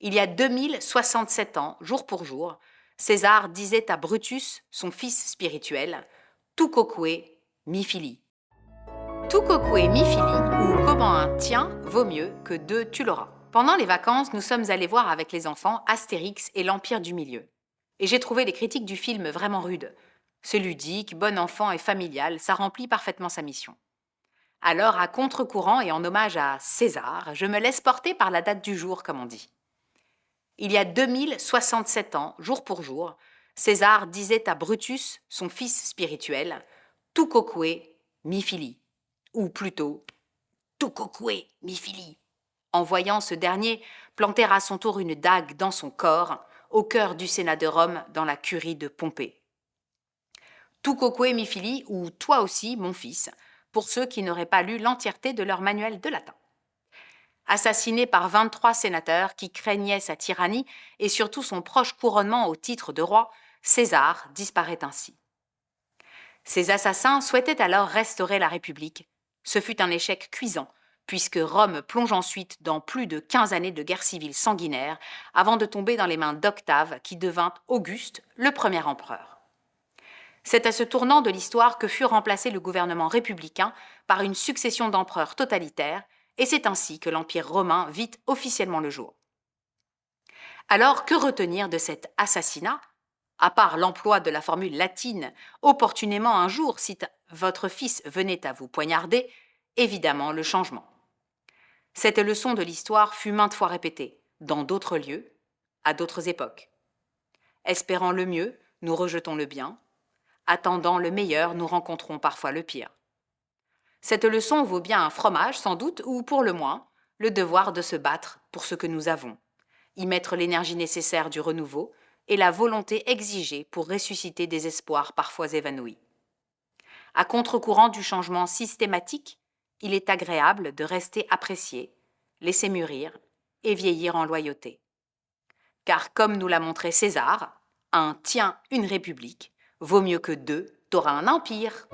Il y a 2067 ans, jour pour jour, César disait à Brutus, son fils spirituel, « Tu quoque mi fili ». Tu quoque mi fili, ou comment un tien vaut mieux que deux tu l'auras. Pendant les vacances, nous sommes allés voir avec les enfants Astérix et l'Empire du Milieu. Et j'ai trouvé les critiques du film vraiment rudes. C'est ludique, bon enfant et familial, ça remplit parfaitement sa mission. Alors, à contre-courant et en hommage à César, je me laisse porter par la date du jour, comme on dit. Il y a 2067 ans, jour pour jour, César disait à Brutus, son fils spirituel, « Tu quoque mi fili », ou plutôt « Tu quoque mi fili », en voyant ce dernier planter à son tour une dague dans son corps, au cœur du Sénat de Rome, dans la curie de Pompée. Tu quoque mi fili, ou toi aussi, mon fils, pour ceux qui n'auraient pas lu l'entièreté de leur manuel de latin. Assassiné par 23 sénateurs qui craignaient sa tyrannie et surtout son proche couronnement au titre de roi, César disparaît ainsi. Ces assassins souhaitaient alors restaurer la République. Ce fut un échec cuisant, puisque Rome plonge ensuite dans plus de 15 années de guerre civile sanguinaire avant de tomber dans les mains d'Octave, qui devint Auguste, le premier empereur. C'est à ce tournant de l'histoire que fut remplacé le gouvernement républicain par une succession d'empereurs totalitaires, et c'est ainsi que l'Empire romain vit officiellement le jour. Alors, que retenir de cet assassinat, à part l'emploi de la formule latine « opportunément un jour si votre fils venait à vous poignarder », évidemment le changement. Cette leçon de l'histoire fut maintes fois répétée, dans d'autres lieux, à d'autres époques. Espérant le mieux, nous rejetons le bien. Attendant le meilleur, nous rencontrons parfois le pire. Cette leçon vaut bien un fromage, sans doute, ou pour le moins, le devoir de se battre pour ce que nous avons, y mettre l'énergie nécessaire du renouveau et la volonté exigée pour ressusciter des espoirs parfois évanouis. À contre-courant du changement systématique, il est agréable de rester apprécié, laisser mûrir et vieillir en loyauté. Car comme nous l'a montré César, un tien, une république, vaut mieux que deux, t'auras un empire.